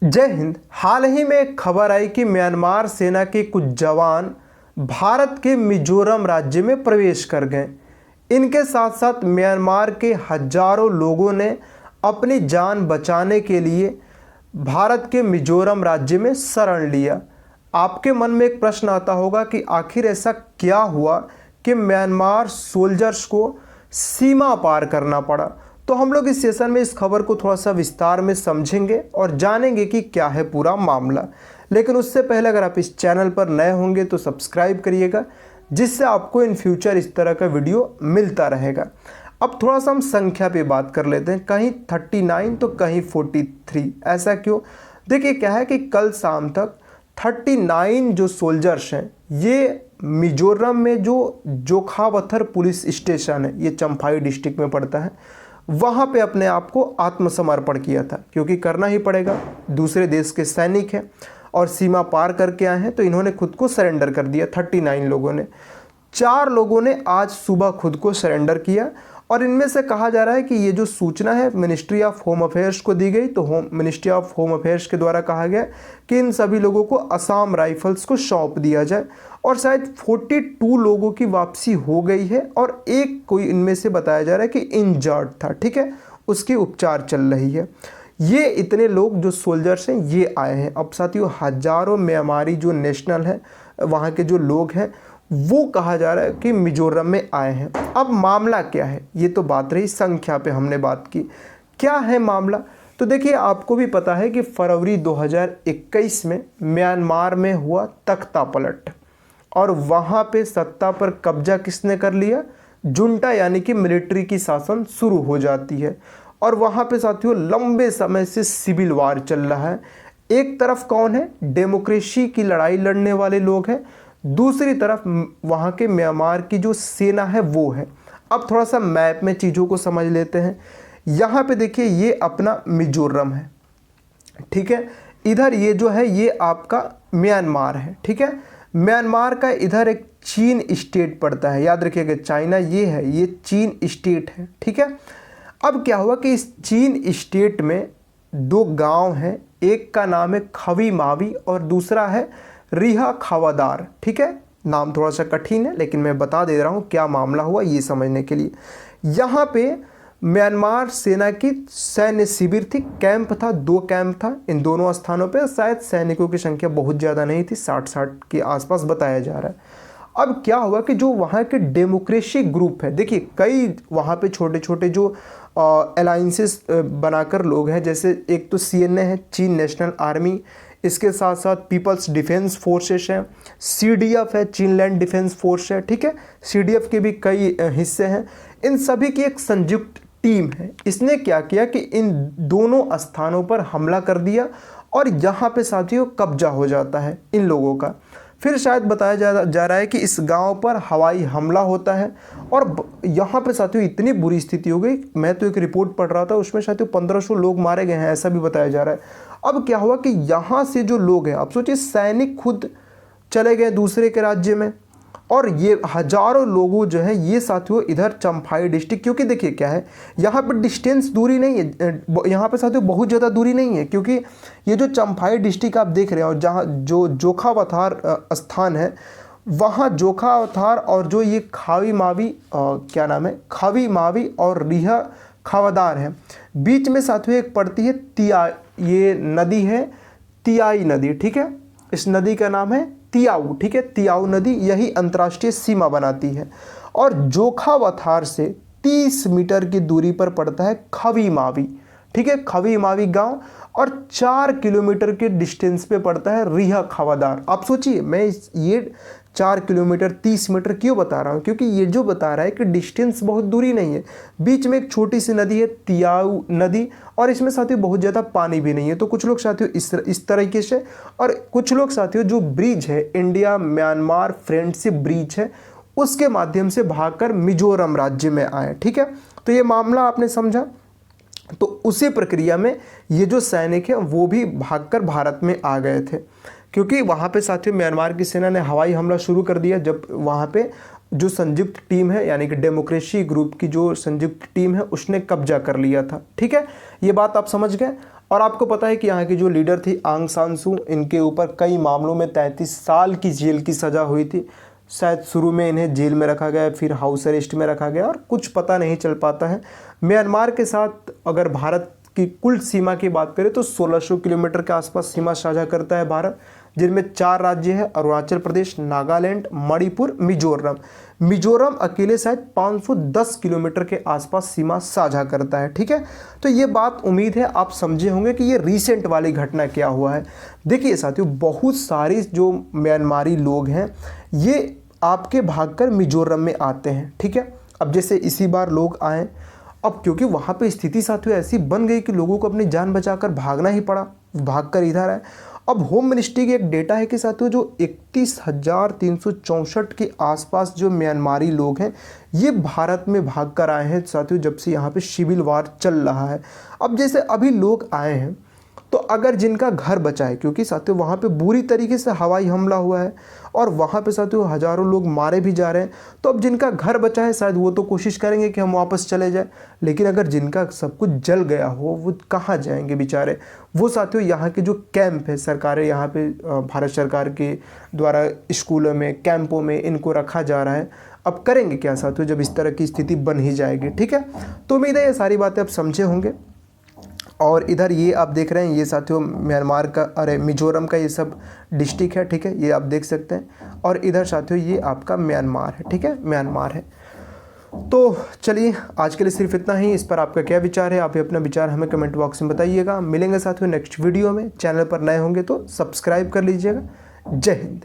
जय हिंद। हाल ही में एक खबर आई कि म्यांमार सेना के कुछ जवान भारत के मिजोरम राज्य में प्रवेश कर गए। इनके साथ साथ म्यांमार के हजारों लोगों ने अपनी जान बचाने के लिए भारत के मिजोरम राज्य में शरण लिया। आपके मन में एक प्रश्न आता होगा कि आखिर ऐसा क्या हुआ कि म्यांमार सोल्जर्स को सीमा पार करना पड़ा। तो हम लोग इस सेशन में इस खबर को थोड़ा सा विस्तार में समझेंगे और जानेंगे कि क्या है पूरा मामला। लेकिन उससे पहले अगर आप इस चैनल पर नए होंगे तो सब्सक्राइब करिएगा, जिससे आपको इन फ्यूचर इस तरह का वीडियो मिलता रहेगा। अब थोड़ा सा हम संख्या पे बात कर लेते हैं, कहीं 39 तो कहीं 43। ऐसा क्यों? देखिए क्या है कि कल शाम तक 39 जो सोल्जर्स हैं, ये मिजोरम में जो जोखावथर पुलिस स्टेशन है, ये चम्फाई डिस्ट्रिक्ट में पड़ता है, वहाँ पे अपने आप को आत्मसमर्पण किया था। क्योंकि करना ही पड़ेगा, दूसरे देश के सैनिक हैं और सीमा पार करके आए हैं, तो इन्होंने खुद को सरेंडर कर दिया। 39 लोगों ने, 4 लोगों ने आज सुबह खुद को सरेंडर किया। और इनमें से कहा जा रहा है कि ये जो सूचना है मिनिस्ट्री ऑफ होम अफेयर्स को दी गई, तो मिनिस्ट्री ऑफ होम अफेयर्स के द्वारा कहा गया कि इन सभी लोगों को असम राइफल्स को सौंप दिया जाए। और शायद 42 लोगों की वापसी हो गई है और एक कोई इनमें से बताया जा रहा है कि इंजर्ड था, ठीक है, उसकी उपचार चल रही है। ये इतने लोग जो सोल्जर्स हैं ये आए हैं। अब साथियों, हजारों म्यांमारी जो नेशनल हैं, वहाँ के जो लोग हैं, वो कहा जा रहा है कि मिजोरम में आए हैं। अब मामला क्या है, ये तो बात रही संख्या पे हमने बात की। क्या है मामला? तो देखिए, आपको भी पता है कि फरवरी 2021 में म्यांमार में हुआ तख्ता पलट और वहाँ पे सत्ता पर कब्जा किसने कर लिया? जुंटा, यानी कि मिलिट्री की शासन शुरू हो जाती है। और वहाँ पे साथियों लंबे समय से सिविल वार चल रहा है। एक तरफ कौन है? डेमोक्रेसी की लड़ाई लड़ने वाले लोग हैं, दूसरी तरफ वहाँ के म्यांमार की जो सेना है वो है। अब थोड़ा सा मैप में चीज़ों को समझ लेते हैं। यहाँ पे देखिए, ये अपना मिजोरम है, ठीक है। इधर ये जो है ये आपका म्यांमार है, ठीक है। म्यांमार का इधर एक चीन स्टेट पड़ता है, याद रखिएगा, चाइना ये है, ये चीन स्टेट है, ठीक है। अब क्या हुआ कि इस चीन स्टेट में 2 गांव हैं, एक का नाम है खवी मावी और दूसरा है रिहा खावादार, ठीक है। नाम थोड़ा सा कठिन है, लेकिन मैं बता दे रहा हूँ क्या मामला हुआ ये समझने के लिए। यहाँ पे म्यांमार सेना की सैन्य शिविर थी, कैंप था, 2 कैंप था इन दोनों स्थानों पे। शायद सैनिकों की संख्या बहुत ज़्यादा नहीं थी, 60 के आसपास बताया जा रहा है। अब क्या हुआ कि जो वहाँ के डेमोक्रेसी ग्रुप है, देखिए कई वहाँ पे छोटे छोटे जो अलाइंसेस बनाकर लोग हैं, जैसे एक तो CNA है, चीन नेशनल आर्मी, इसके साथ साथ पीपल्स डिफेंस फोर्सेस हैं, CDF है, चीन लैंड डिफेंस फोर्स है, ठीक है। CDF के भी कई हिस्से हैं। इन सभी की एक संयुक्त टीम है। इसने क्या किया कि इन दोनों स्थानों पर हमला कर दिया और यहाँ पे साथियों कब्जा हो जाता है इन लोगों का। फिर शायद बताया जा रहा है कि इस गांव पर हवाई हमला होता है और यहाँ पे साथियों इतनी बुरी स्थिति हो गई। मैं तो एक रिपोर्ट पढ़ रहा था, उसमें साथियों 1500 लोग मारे गए हैं, ऐसा भी बताया जा रहा है। अब क्या हुआ कि यहाँ से जो लोग हैं, आप सोचिए सैनिक खुद चले गए दूसरे के राज्य में और ये हजारों लोगों जो है ये साथियों इधर चम्फाई डिस्ट्रिक्ट, क्योंकि देखिए क्या है, यहाँ पर डिस्टेंस दूरी नहीं है, यहाँ पे साथियों बहुत ज़्यादा दूरी नहीं है, क्योंकि ये जो चम्फाई डिस्ट्रिक्ट आप देख रहे हैं और जहाँ जो जोखावथार स्थान है, वहाँ जोखावथार और जो ये खावी मावी क्या नाम है, खावी मावी और रिहा खावादार है, बीच में साथियों एक पड़ती है तिया, ये नदी है तियाई नदी, ठीक है। इस नदी का नाम है तियाऊ, ठीक है, तियाऊ नदी, यही अंतर्राष्ट्रीय सीमा बनाती है। और जोखावथार से 30 मीटर की दूरी पर पड़ता है खवी मावी, ठीक है, खवी मावी गांव, और 4 किलोमीटर के डिस्टेंस पे पड़ता है रिहा खावादार। आप सोचिए, मैं ये 4 किलोमीटर 30 मीटर क्यों बता रहा हूँ? क्योंकि ये जो बता रहा है कि डिस्टेंस बहुत दूरी नहीं है, बीच में एक छोटी सी नदी है तियाऊ नदी, और इसमें साथियों बहुत ज़्यादा पानी भी नहीं है। तो कुछ लोग साथियों इस तरीके से, और कुछ लोग साथियों जो ब्रिज है, इंडिया म्यांमार फ्रेंडशिप ब्रिज है, उसके माध्यम से भागकर मिजोरम राज्य में आए, ठीक है। तो ये मामला आपने समझा। तो उसी प्रक्रिया में ये जो सैनिक है वो भी भागकर भारत में आ गए थे, क्योंकि वहाँ पे साथियों म्यांमार की सेना ने हवाई हमला शुरू कर दिया जब वहाँ पे जो संयुक्त टीम है, यानी कि डेमोक्रेसी ग्रुप की जो संयुक्त टीम है, उसने कब्जा कर लिया था, ठीक है। ये बात आप समझ गए। और आपको पता है कि यहाँ की जो लीडर थी आंग सान सू, इनके ऊपर कई मामलों में 33 साल की जेल की सज़ा हुई थी। शायद शुरू में इन्हें जेल में रखा गया, फिर हाउस अरेस्ट में रखा गया और कुछ पता नहीं चल पाता है। म्यांमार के साथ अगर भारत की कुल सीमा की बात करें तो 1600 किलोमीटर के आसपास सीमा साझा करता है भारत, जिनमें 4 राज्य है, अरुणाचल प्रदेश, नागालैंड, मणिपुर, मिजोरम। मिजोरम अकेले शायद 510 किलोमीटर के आसपास सीमा साझा करता है। ठीक है, तो ये बात उम्मीद है आप समझे होंगे कि ये रीसेंट वाली घटना क्या हुआ है। देखिए साथियों, बहुत सारे जो म्यांमारी लोग हैं ये आपके भागकर मिजोरम में आते हैं। ठीक है, अब जैसे इसी बार लोग आए, अब क्योंकि वहाँ पे स्थिति साथियों ऐसी बन गई कि लोगों को अपनी जान बचाकर भागना ही पड़ा, भागकर इधर आए। अब होम मिनिस्ट्री की एक डेटा है कि साथियों जो 31,364 के आसपास जो म्यांमारी लोग हैं ये भारत में भाग कर आए हैं साथियों, जब से यहाँ पे सिविल वार चल रहा है। अब जैसे अभी लोग आए हैं तो अगर जिनका घर बचा है, क्योंकि साथियों वहाँ पे बुरी तरीके से हवाई हमला हुआ है और वहाँ पे साथियों हज़ारों लोग मारे भी जा रहे हैं, तो अब जिनका घर बचा है शायद वो तो कोशिश करेंगे कि हम वापस चले जाएं, लेकिन अगर जिनका सब कुछ जल गया हो वो कहाँ जाएंगे बेचारे। वो साथियों यहाँ के जो कैंप है, सरकारें यहाँ पे भारत सरकार के द्वारा स्कूलों में, कैंपों में इनको रखा जा रहा है। अब करेंगे क्या साथियों जब इस तरह की स्थिति बन ही जाएगी। ठीक है, तो उम्मीद है ये सारी बातें आप समझे होंगे। और इधर ये आप देख रहे हैं ये साथियों म्यांमार का, अरे मिजोरम का ये सब डिस्ट्रिक्ट है। ठीक है, ये आप देख सकते हैं। और इधर साथियों ये आपका म्यांमार है। ठीक है, म्यांमार है। तो चलिए आज के लिए सिर्फ इतना ही। इस पर आपका क्या विचार है, आप अपना विचार हमें कमेंट बॉक्स में बताइएगा। मिलेंगे साथियों नेक्स्ट वीडियो में। चैनल पर नए होंगे तो सब्सक्राइब कर लीजिएगा। जय हिंद।